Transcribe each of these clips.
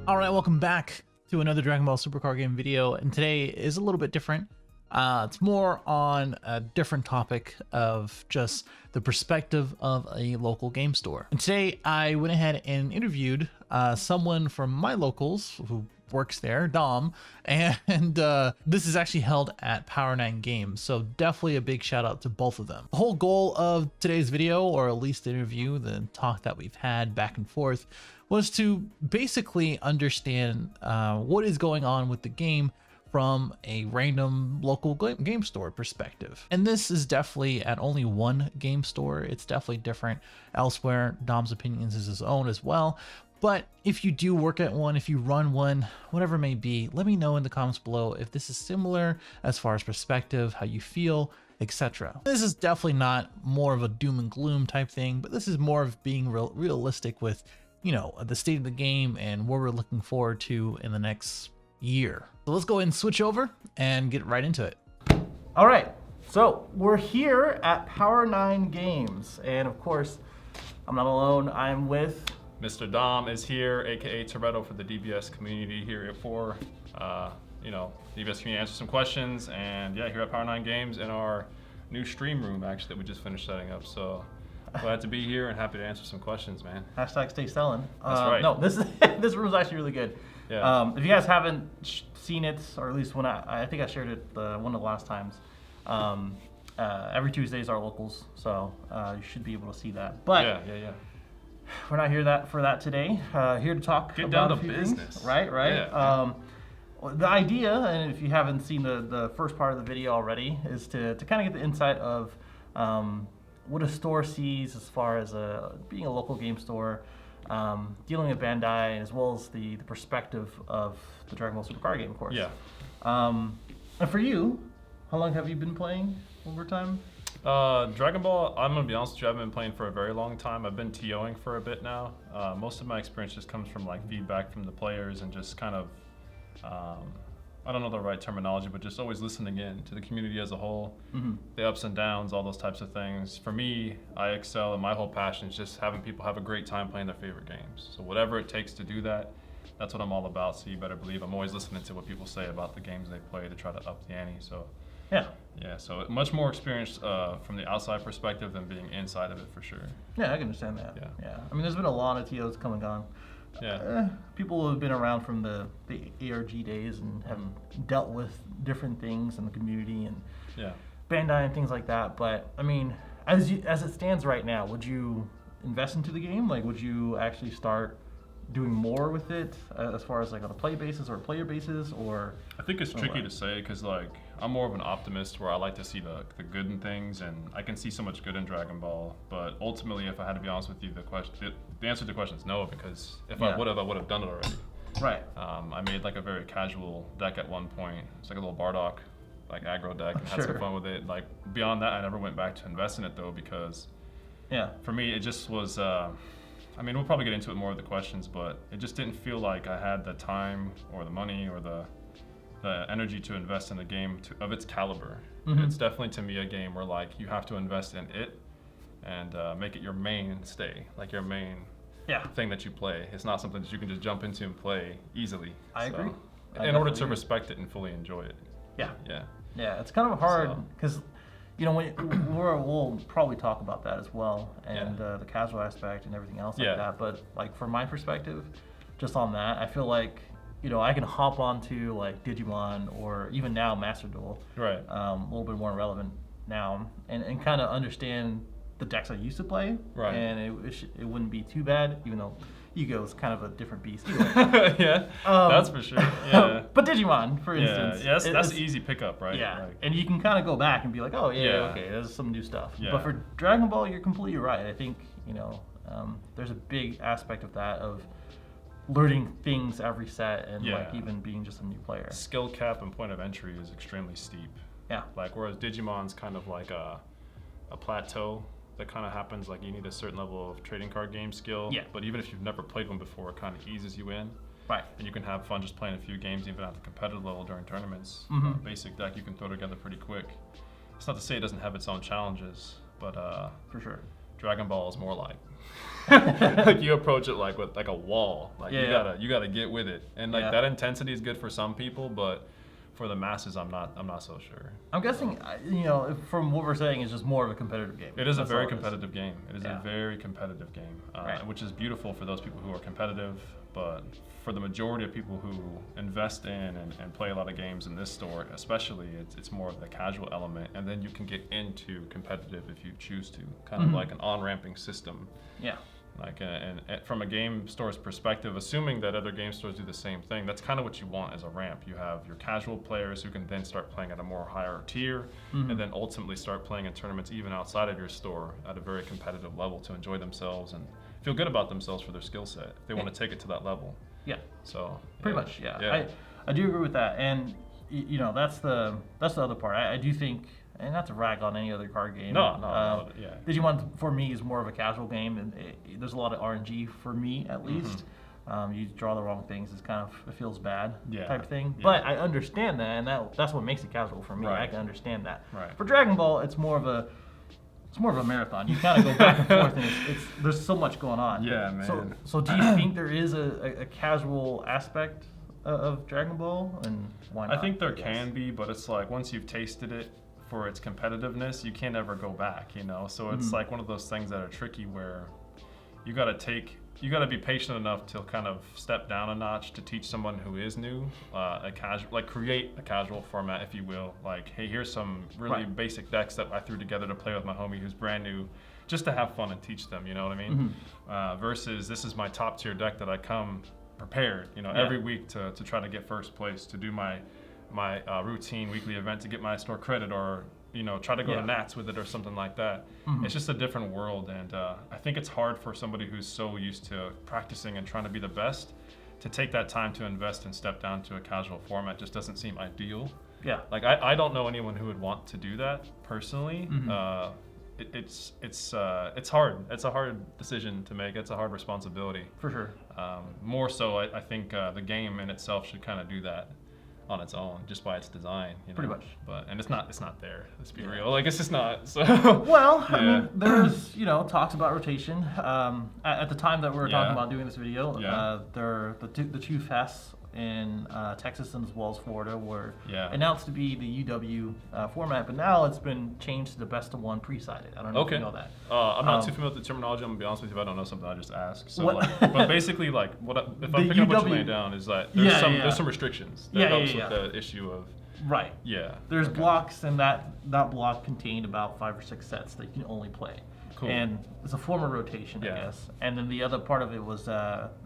Alright, welcome back to another Dragon Ball Super Card Game video, and today is a little bit different. It's more on a different topic of just the perspective of a local game store. And today I went ahead and interviewed someone from my locals who works there, Dom, and this is actually held at Power 9 Games, so definitely a big shout out to both of them. The whole goal of today's video, or at least the interview, the talk that we've had back and forth, was to basically understand what is going on with the game from a random local game store perspective. And this is definitely at only one game store. It's definitely different elsewhere. Dom's opinions is his own as well. But if you do work at one, if you run one, whatever it may be, let me know in the comments below if this is similar as far as perspective, how you feel, etc. This is definitely not more of a doom and gloom type thing, but this is more of being realistic with, you know, the state of the game and what we're looking forward to in the next year. So let's go ahead and switch over and get right into it. All right, so we're here at Power 9 Games, and of course, I'm not alone. I'm with Mr. Dom is here, aka Toretto for the DBS community here for, DBS community answer some questions, and yeah, here at Power 9 Games in our new stream room actually that we just finished setting up. So glad to be here and happy to answer some questions, man. Hashtag stay selling. That's right. No, this room is actually really good. Yeah. If you guys haven't seen it, or at least when I think I shared it one of the last times, every Tuesday is our locals, so you should be able to see that. But yeah. We're not here for that today. Here to talk Get about down a to few business. things. Right. Yeah. The idea, and if you haven't seen the first part of the video already, is to kind of get the insight of what a store sees as far as being a local game store, dealing with Bandai, as well as the perspective of the Dragon Ball Super Card Game, of course. Yeah. And for you, how long have you been playing over time? Dragon Ball, I'm going to be honest with you, I've been playing for a very long time. I've been TOing for a bit now. Most of my experience just comes from like feedback from the players and just kind of, I don't know the right terminology, but just always listening in to the community as a whole, the ups and downs, all those types of things. For me, I excel, and my whole passion is just having people have a great time playing their favorite games. So whatever it takes to do that, that's what I'm all about. So you better believe I'm always listening to what people say about the games they play to try to up the ante. So yeah, so much more experience from the outside perspective than being inside of it for sure. Yeah, I can understand that. Yeah. I mean, there's been a lot of TOs come and gone. Yeah. People who have been around from the ARG days and have dealt with different things in the community and Bandai and things like that. But I mean, as it stands right now, would you invest into the game? Like, would you actually start doing more with it as far as like on a play basis or a player basis, or? I think it's tricky to say because like I'm more of an optimist where I like to see the good in things, and I can see so much good in Dragon Ball. But ultimately, if I had to be honest with you, the answer to the question is no, because if I would have done it already. Right. I made like a very casual deck at one point. It's like a little Bardock, like aggro deck, and had some fun with it. Like beyond that, I never went back to invest in it though, because for me it just was. I mean, we'll probably get into it more of the questions, but it just didn't feel like I had the time or the money or the energy to invest in a game of its caliber. It's definitely, to me, a game where like you have to invest in it and make it your mainstay, like your main thing that you play. It's not something that you can just jump into and play easily. I agree. In order to respect it and fully enjoy it. Yeah, it's kind of hard because you know, we'll probably talk about that as well, and the casual aspect and everything else like that. But like from my perspective, just on that, I feel like, you know, I can hop onto like Digimon or even now Master Duel, a little bit more relevant now, and kind of understand the decks I used to play, and it wouldn't be too bad, even though Yu-Gi-Oh is kind of a different beast. That's for sure. Yeah. But Digimon, for instance, that's an easy pickup, right? Yeah, like, and you can kind of go back and be like, oh okay, there's some new stuff. But for Dragon Ball, you're completely right. I think, you know, there's a big aspect of that, of learning things every set, and like even being just a new player. Skill cap and point of entry is extremely steep. Yeah. Like whereas Digimon's kind of like a plateau that kind of happens, like you need a certain level of trading card game skill. Yeah. But even if you've never played one before, it kind of eases you in. Right. And you can have fun just playing a few games, even at the competitive level during tournaments. Basic deck you can throw together pretty quick. It's not to say it doesn't have its own challenges, but for sure. Dragon Ball is more like like you approach it like with like a wall. Like you gotta get with it, and like that intensity is good for some people, but for the masses, I'm not so sure. I'm guessing, from what we're saying, it's just more of a competitive game. It is a very competitive game. It is a very competitive game, which is beautiful for those people who are competitive. But for the majority of people who invest in and play a lot of games in this store, especially, it's more of the casual element, and then you can get into competitive if you choose to, kind of like an on-ramping system. Yeah. Like, and from a game store's perspective, assuming that other game stores do the same thing, that's kind of what you want as a ramp. You have your casual players who can then start playing at a more higher tier, and then ultimately start playing in tournaments even outside of your store at a very competitive level to enjoy themselves and feel good about themselves for their skill set if they want to take it to that level. Yeah. So pretty much, yeah. I do agree with that, and that's the other part. I do think. And not to rag on any other card game. No, Digimon for me is more of a casual game, and there's a lot of RNG for me at least. You draw the wrong things, it feels bad type of thing. Yeah. But I understand that, and that's what makes it casual for me. Right. I can understand that. Right. For Dragon Ball, it's more of a marathon. You kind of go back and forth, and there's so much going on. Yeah, man. So do you think there is a casual aspect of Dragon Ball, and why not? I think there can be, but it's like once you've tasted it for its competitiveness, you can't ever go back, so it's like one of those things that are tricky where you got to be patient enough to kind of step down a notch to teach someone who is new create a casual format, if you will. Like, hey, here's some really basic decks that I threw together to play with my homie who's brand new, just to have fun and teach them, you know what I mean? Versus this is my top tier deck that I come prepared, every week to try to get first place, to do my routine weekly event to get my store credit, or try to go to Nats with it or something like that. It's just a different world, and I think it's hard for somebody who's so used to practicing and trying to be the best to take that time to invest and step down to a casual format. Just doesn't seem ideal. Yeah. Like I don't know anyone who would want to do that personally. It's hard. It's a hard decision to make. It's a hard responsibility. For sure. More so, I think the game in itself should kind of do that on its own, just by its design, Pretty much. And it's not there. Let's be real. Like, it's just not. So. Well, I mean, there's talks about rotation. At the time that we were talking about doing this video, the two fests in Texas and as well as Florida were announced to be the UW format, but now it's been changed to the best of one pre-sided. I don't know if you know that. I'm not too familiar with the terminology. I'm gonna be honest with you. If I don't know something, I just ask. So, but basically, like, if I'm picking up what you're laying down, is that there's some restrictions that helps with the issue of. Right. Yeah. There's blocks, and that block contained about 5 or 6 sets that you can only play. Cool. And it's a form of rotation, I guess. And then the other part of it was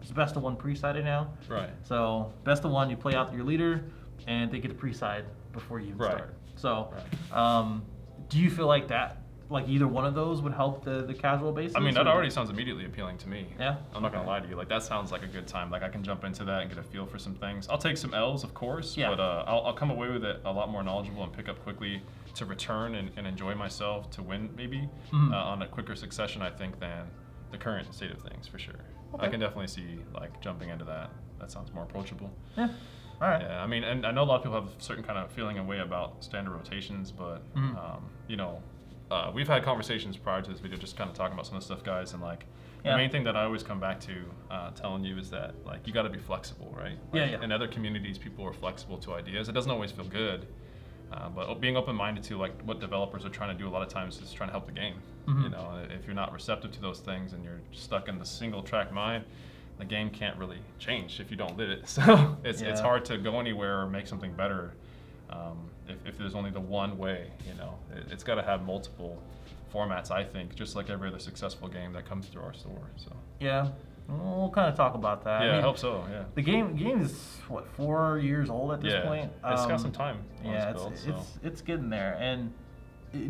it's best of one pre-sided now. Right. So best of one, you play out your leader, and they get to pre-side before you even start. So, do you feel like that, like either one of those would help the casual basis? I mean, that already sounds immediately appealing to me. Yeah. I'm not gonna lie to you. Like, that sounds like a good time. Like, I can jump into that and get a feel for some things. I'll take some L's, of course. Yeah. But I'll come away with it a lot more knowledgeable and pick up quickly to return and enjoy myself to win maybe on a quicker succession, I think, than the current state of things, for sure. Okay. I can definitely see like jumping into that. That sounds more approachable. Yeah. All right. Yeah, I mean, and I know a lot of people have a certain kind of feeling and way about standard rotations, but we've had conversations prior to this video just kind of talking about some of the stuff, guys, and like the main thing that I always come back to telling you is that like you got to be flexible, right? Like, in other communities, people are flexible to ideas. It doesn't always feel good. But being open-minded to like what developers are trying to do a lot of times is trying to help the game. If you're not receptive to those things and you're stuck in the single-track mind, the game can't really change if you don't live it. So it's hard to go anywhere or make something better if there's only the one way. It's got to have multiple formats, I think, just like every other successful game that comes through our store. So we'll kind of talk about that. Yeah, I hope so. Yeah. The game is what, 4 years old at this point. It's got some time. It's getting there. And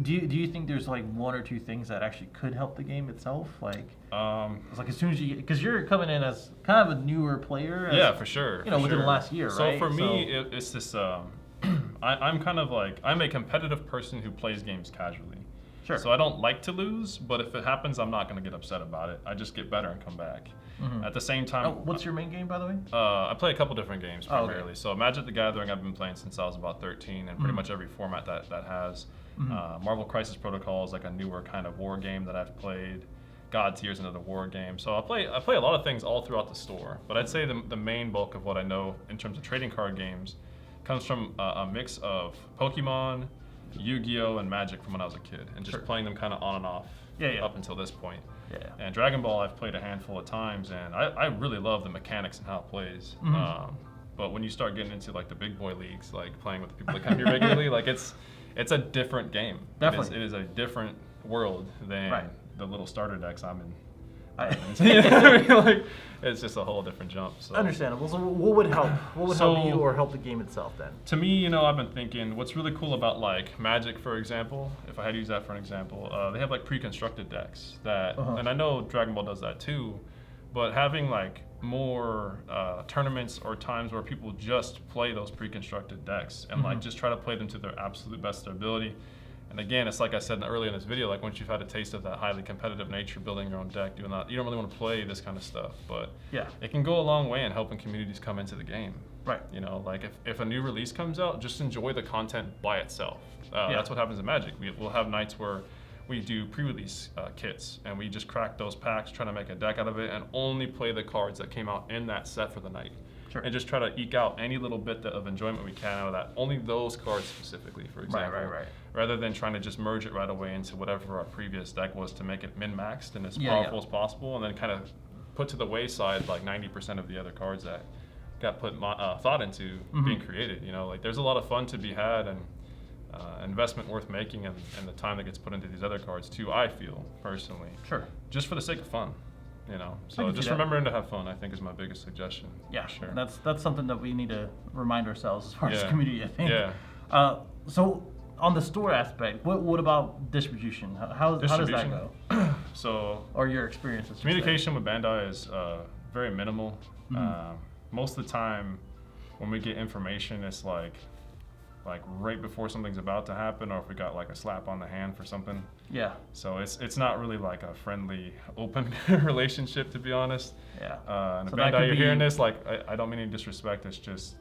do you think there's like 1 or 2 things that actually could help the game itself? Like, it's like as soon as because you're coming in as kind of a newer player. For sure. Within the last year, so right? For me, it's this. I'm kind of like I'm a competitive person who plays games casually. Sure. So I don't like to lose, but if it happens, I'm not going to get upset about it. I just get better and come back. At the same time, what's your main game, by the way? I play a couple different games primarily. Okay. So Magic the Gathering, I've been playing since I was about 13, and pretty much every format that has. Marvel Crisis Protocol is like a newer kind of war game that I've played. God tiers into the war game. So I play a lot of things all throughout the store. But I'd say the main bulk of what I know in terms of trading card games comes from a mix of Pokemon, Yu-Gi-Oh, and Magic from when I was a kid, and just playing them kind of on and off up until this point. Yeah. And Dragon Ball I've played a handful of times, and I really love the mechanics and how it plays. But when you start getting into like the big boy leagues, like playing with the people that come here regularly, like it's a different game. Definitely. It is a different world than the little starter decks I'm in. Like, it's just a whole different jump. So. Understandable. So what would help? What would help you or help the game itself then? To me, I've been thinking what's really cool about like Magic, for example, if I had to use that for an example, they have like pre-constructed decks that, and I know Dragon Ball does that too, but having like more tournaments or times where people just play those pre-constructed decks and like just try to play them to their absolute best of their ability. And again, it's like I said earlier in this video, like once you've had a taste of that highly competitive nature, building your own deck, doing that, you don't really want to play this kind of stuff. But it can go a long way in helping communities come into the game. Right. Like if a new release comes out, just enjoy the content by itself. That's what happens in Magic. We'll have nights where we do pre-release kits, and we just crack those packs, trying to make a deck out of it, and only play the cards that came out in that set for the night. And just try to eke out any little bit of enjoyment we can out of that. Only those cards specifically, for example. Right. Rather than trying to just merge it right away into whatever our previous deck was to make it min-maxed and as powerful as possible, and then kind of put to the wayside like 90% of the other cards that got put thought into being created. Like there's a lot of fun to be had and investment worth making, and the time that gets put into these other cards too, I feel personally. Just for the sake of fun. So just remembering to have fun, I think, is my biggest suggestion. Yeah, sure. That's something that we need to remind ourselves as far as community, I think. So on the store aspect, what about distribution? How does that go? Or your experiences? Communication with Bandai is very minimal. Most of the time, when we get information, it's like right before something's about to happen, or if we got like a slap on the hand for something. So it's not really like a friendly, open relationship, to be honest. And so Bandai, you're hearing this, like I don't mean any disrespect. It's just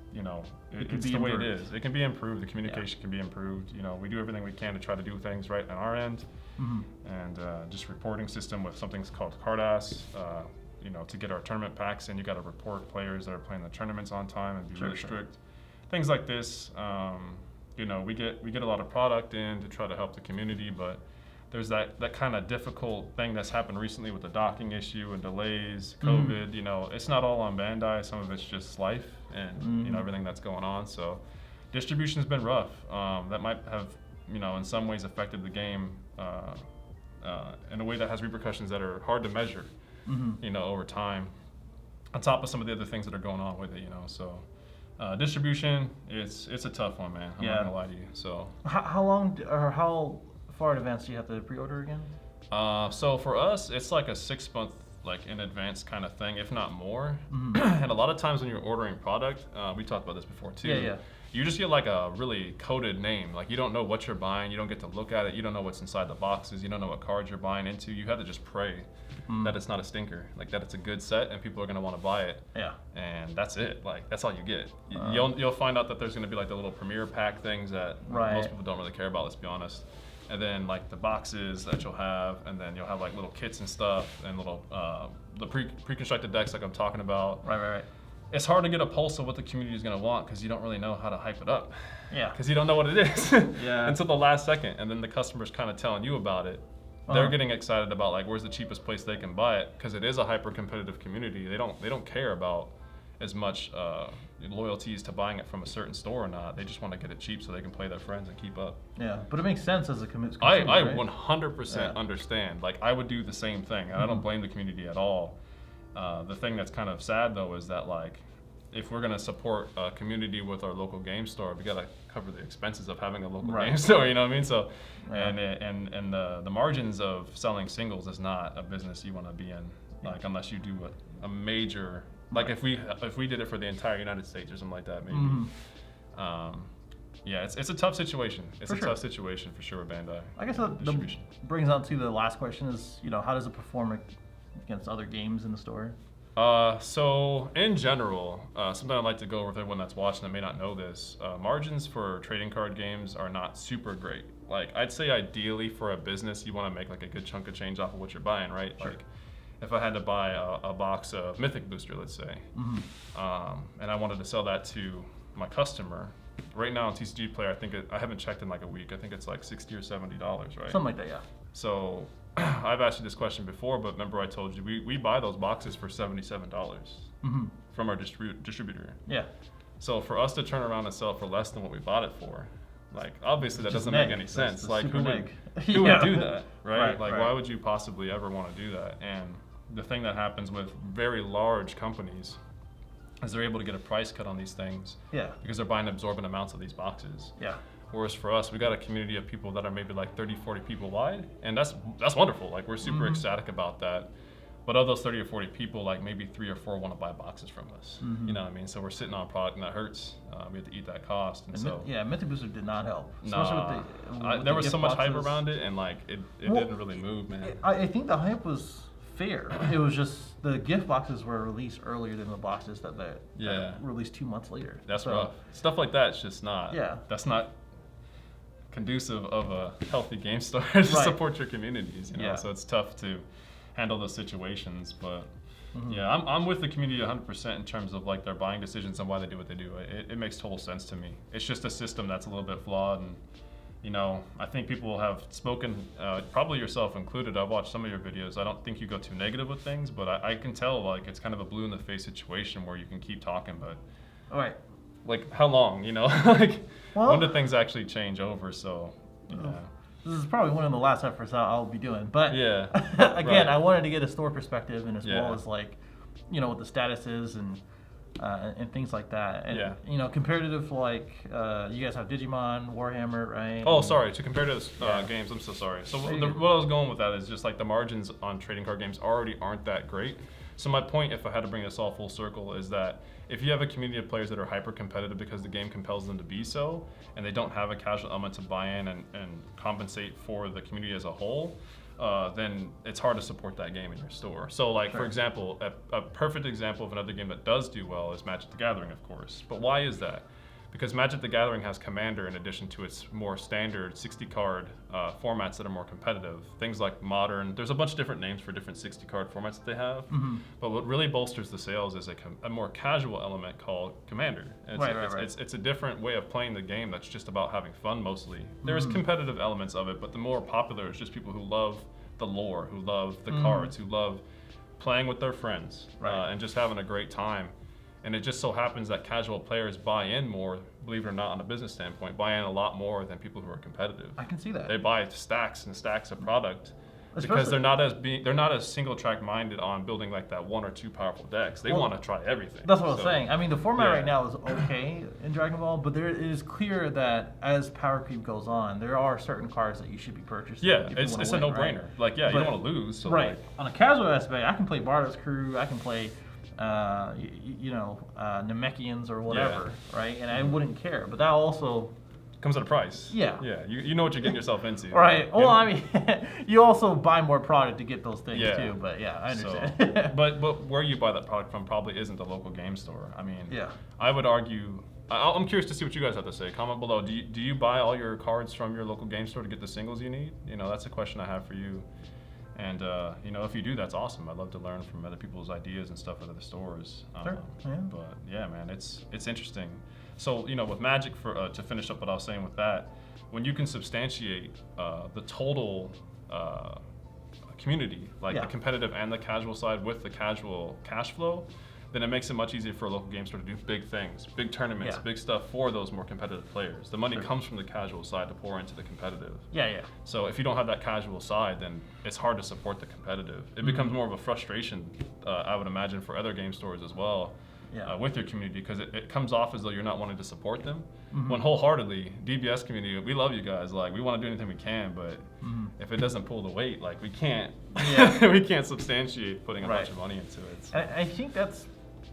it's the way it is. It can be improved. The communication can be improved. We do everything we can to try to do things right on our end, and just reporting system with something called Cardass. To get our tournament packs in, you got to report players that are playing the tournaments on time and be really strict. Things like this, we get a lot of product in to try to help the community, but there's that kind of difficult thing that's happened recently with the docking issue and delays, COVID. It's not all on Bandai. Some of it's just life and everything that's going on. So distribution's been rough. That might have in some ways affected the game in a way that has repercussions that are hard to measure, over time. On top of some of the other things that are going on with it, so. Distribution, it's a tough one, man. I'm not gonna lie to you. So how long or how far in advance do you have to pre-order again? So for us, it's like a 6 month like in advance kind of thing, if not more. And a lot of times when you're ordering product, we talked about this before too. You just get like a really coded name. Like you don't know what you're buying. You don't get to look at it. You don't know what's inside the boxes. You don't know what cards you're buying into. You have to just pray that it's not a stinker, like that it's a good set and people are going to want to buy it. And that's it. Like that's all you get. You'll find out that there's going to be like the little premiere pack things that most people don't really care about, let's be honest. And then like the boxes that you'll have, and then you'll have like little kits and stuff and little the pre-constructed decks like I'm talking about. Right. It's hard to get a pulse of what the community is going to want because you don't really know how to hype it up. Because you don't know what it is until the last second, and then the customer's kind of telling you about it. They're getting excited about like where's the cheapest place they can buy it because it is a hyper competitive community. They don't care about as much loyalties to buying it from a certain store or not. They just want to get it cheap so they can play their friends and keep up. But it makes sense as a consumer. I 100% understand. Like I would do the same thing. I don't blame the community at all. The thing that's kind of sad though is that like if we're gonna support a community with our local game store, we gotta cover the expenses of having a local game store. You know what I mean? So, and the margins of selling singles is not a business you want to be in. Like unless you do a major, like if we did it for the entire United States or something like that, maybe. It's a tough situation. It's a tough situation for sure with Bandai. I guess that brings on to the last question is, how does it perform against other games in the store? So in general, something I'd like to go over with everyone that's watching that may not know this, margins for trading card games are not super great. like I'd say ideally for a business, you want to make like a good chunk of change off of what you're buying, right? Sure. Like if I had to buy a box of Mythic Booster, let's say, and I wanted to sell that to my customer, right now on TCG Player, I think I haven't checked in like a week. I think it's like $60 or $70, right? Something like that, yeah. So I've asked you this question before, but remember I told you we buy those boxes for $77 from our distributor. Yeah. So for us to turn around and sell for less than what we bought it for, like obviously that doesn't make any sense. Like who would do that, right? Like why would you possibly ever want to do that? And the thing that happens with very large companies is they're able to get a price cut on these things because they're buying absorbent amounts of these boxes. Yeah. Whereas for us, we got a community of people that are maybe like 30, 40 people wide, and that's wonderful. Like we're super ecstatic about that. But of those 30 or 40 people, like maybe 3 or 4 want to buy boxes from us. You know what I mean? So we're sitting on a product and that hurts. We have to eat that cost. And so Mythic Booster did not help. Nah, there was so much hype around it, and like it didn't really move, man. I think the hype was fair. It was just the gift boxes were released earlier than the boxes that released 2 months later. That's rough. Stuff like that's just not. Yeah. That's not conducive of a healthy game store to support your communities. You know, so it's tough to handle those situations, but yeah, I'm with the community 100% in terms of like their buying decisions and why they do what they do. It makes total sense to me. It's just a system that's a little bit flawed, and you know, I think people have spoken, probably yourself included. I've watched some of your videos. I don't think you go too negative with things, but I can tell like it's kind of a blue in the face situation where you can keep talking, but like how long, you know, like when do things actually change over? So yeah. This is probably one of the last efforts I'll be doing. But again, I wanted to get a store perspective, and as well as like, you know, what the status is and things like that. And you know, comparative, like you guys have Digimon, Warhammer, right? Oh, sorry. To comparative games, I'm so sorry. So what I was going with that is just like the margins on trading card games already aren't that great. So my point, if I had to bring this all full circle, is that if you have a community of players that are hyper competitive because the game compels them to be so, and they don't have a casual element to buy in and compensate for the community as a whole, then it's hard to support that game in your store. So like, for example, a perfect example of another game that does do well is Magic the Gathering, of course. But why is that? Because Magic the Gathering has Commander in addition to its more standard 60-card formats that are more competitive. Things like Modern, there's a bunch of different names for different 60-card formats that they have. But what really bolsters the sales is a more casual element called Commander. It's a different way of playing the game that's just about having fun mostly. There's competitive elements of it, but the more popular is just people who love the lore, who love the cards, who love playing with their friends, and just having a great time. And it just so happens that casual players buy in more, believe it or not, on a business standpoint, buy in a lot more than people who are competitive. I can see that. They buy stacks and stacks of product because they're not as single track minded on building like that 1 or 2 powerful decks. They want to try everything. That's what I was saying. I mean, the format right now is okay in Dragon Ball, but it is clear that as power creep goes on, there are certain cards that you should be purchasing. Yeah, it's a no-brainer. Like, you don't want to lose. So on a casual aspect, I can play Bardo's Crew. I can play Namekians or whatever, right? And I wouldn't care, but that also comes at a price. Yeah, you know what you're getting yourself into, right? Well, I mean, you also buy more product to get those things too. But I understand. So, but where you buy that product from probably isn't the local game store. I mean, I would argue. I'm curious to see what you guys have to say. Comment below. Do you buy all your cards from your local game store to get the singles you need? You know, that's a question I have for you. And you know, if you do, that's awesome. I'd love to learn from other people's ideas and stuff at other stores. But yeah, man, it's interesting. So you know, with Magic, to finish up what I was saying with that, when you can substantiate the total community, like the competitive and the casual side, with the casual cash flow, then it makes it much easier for a local game store to do big things, big tournaments, big stuff for those more competitive players. The money comes from the casual side to pour into the competitive. So if you don't have that casual side, then it's hard to support the competitive. It becomes more of a frustration, I would imagine, for other game stores as well, with your community, because it comes off as though you're not wanting to support them. When wholeheartedly, DBS community, we love you guys. Like, we want to do anything we can, but if it doesn't pull the weight, like we can't, we can't substantiate putting a bunch of money into it. So. I think that's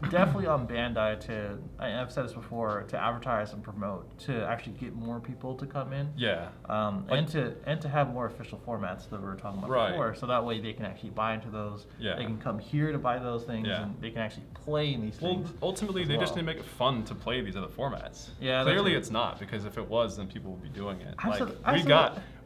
definitely on Bandai I've said this before, to advertise and promote, to actually get more people to come in. Yeah. And to have more official formats that we were talking about before, so that way they can actually buy into those. Yeah. They can come here to buy those things, and they can actually play in these things. Well, ultimately, they just need to make it fun to play these other formats. Yeah. Clearly, it's not, because if it was, then people would be doing it.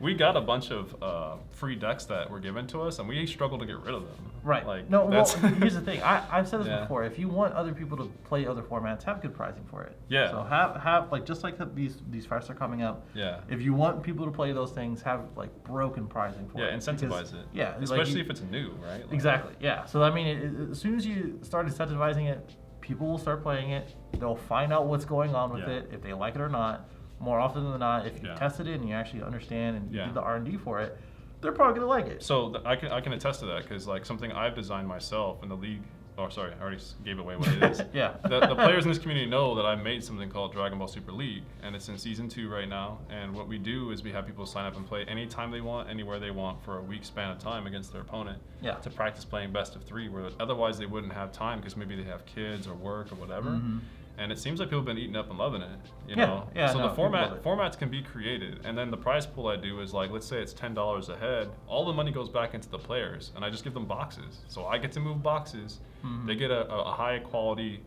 We got a bunch of free decks that were given to us, and we struggled to get rid of them. Right. Like, no. Well, here's the thing. I've said this before. If you want other people to play other formats, have good pricing for it. Yeah. So have like, just like these fests are coming up. Yeah. If you want people to play those things, have like broken pricing for it. Yeah, incentivize it. Yeah. Especially if it's new, right? Like, exactly. Yeah. So I mean, as soon as you start incentivizing it, people will start playing it. They'll find out what's going on with it, if they like it or not. More often than not, if you test it and you actually understand and you do the R&D for it, they're probably gonna like it. So I can attest to that, because like something I've designed myself in the league. Oh, sorry, I already gave away what it is. Yeah. The players in this community know that I made something called Dragon Ball Super League, and it's in Season 2 right now. And what we do is we have people sign up and play anytime they want, anywhere they want, for a week span of time against their opponent. Yeah. To practice playing best of 3, where otherwise they wouldn't have time because maybe they have kids or work or whatever. Mm-hmm. And it seems like people have been eating up and loving it, you know? Yeah, so no, the formats can be created. And then the prize pool I do is like, let's say it's $10 a head. All the money goes back into the players, and I just give them boxes. So I get to move boxes. Mm-hmm. They get a high quality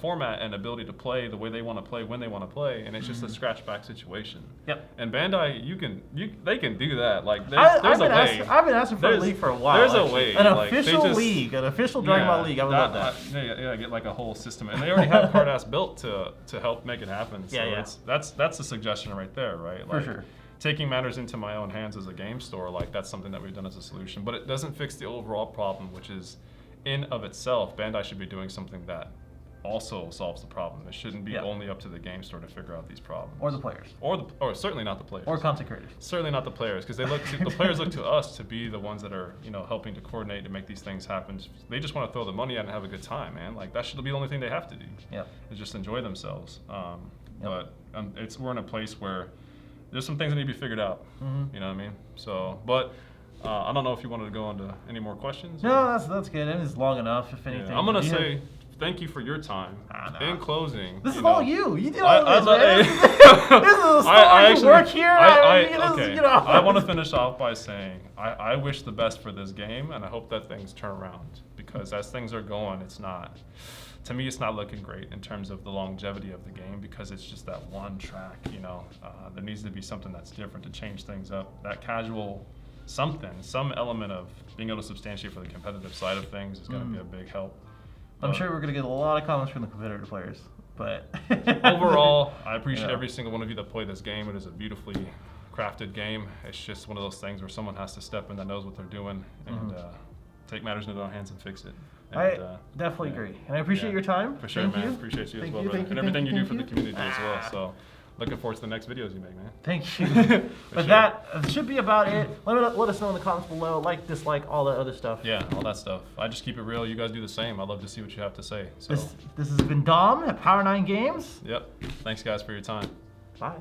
format and ability to play the way they want to play when they want to play, and it's just a scratch back situation. Yep. And Bandai, they can do that. Like there's a way. I've been asking for a league for a while. There's a way. An official league, an official Dragon Ball league. I would love that. Yeah, get like a whole system, and they already have card-ass built to help make it happen. So that's a suggestion right there, right? Like, for sure. Taking matters into my own hands as a game store, like that's something that we've done as a solution, but it doesn't fix the overall problem, which is in of itself, Bandai should be doing something that also solves the problem. It shouldn't be only up to the game store to figure out these problems. Or the players. Or certainly not the players. Or content creators. Certainly not the players, because the players look to us to be the ones that are, helping to coordinate to make these things happen. They just want to throw the money out and have a good time, man. Like that should be the only thing they have to do. Yeah. Is just enjoy themselves. But we're in a place where there's some things that need to be figured out. Mm-hmm. You know what I mean? So, but. I don't know if you wanted to go into any more questions. No, that's good. It is long enough, if anything. I'm going to say thank you for your time. In closing. This is all you. You did all this, man. This is a story. You work here. I want to finish off by saying I wish the best for this game, and I hope that things turn around, because as things are going, to me, it's not looking great in terms of the longevity of the game, because it's just that one track, there needs to be something that's different to change things up. That casual some element of being able to substantiate for the competitive side of things is going to be a big help. I'm sure we're going to get a lot of comments from the competitive players, but overall, I appreciate every single one of you that play this game. It is a beautifully crafted game. It's just one of those things where someone has to step in that knows what they're doing and take matters into their own hands and fix it. And, I definitely agree, and I appreciate your time. For sure, man. Appreciate you as well, brother. And everything you do for the community as well. So. Looking forward to the next videos you make, man. Thank you. But that should be about it. Let us know in the comments below, like, dislike, all that other stuff. Yeah, all that stuff. I just keep it real. You guys do the same. I'd love to see what you have to say. So this has been Dom at Power 9 Games. Yep. Thanks, guys, for your time. Bye.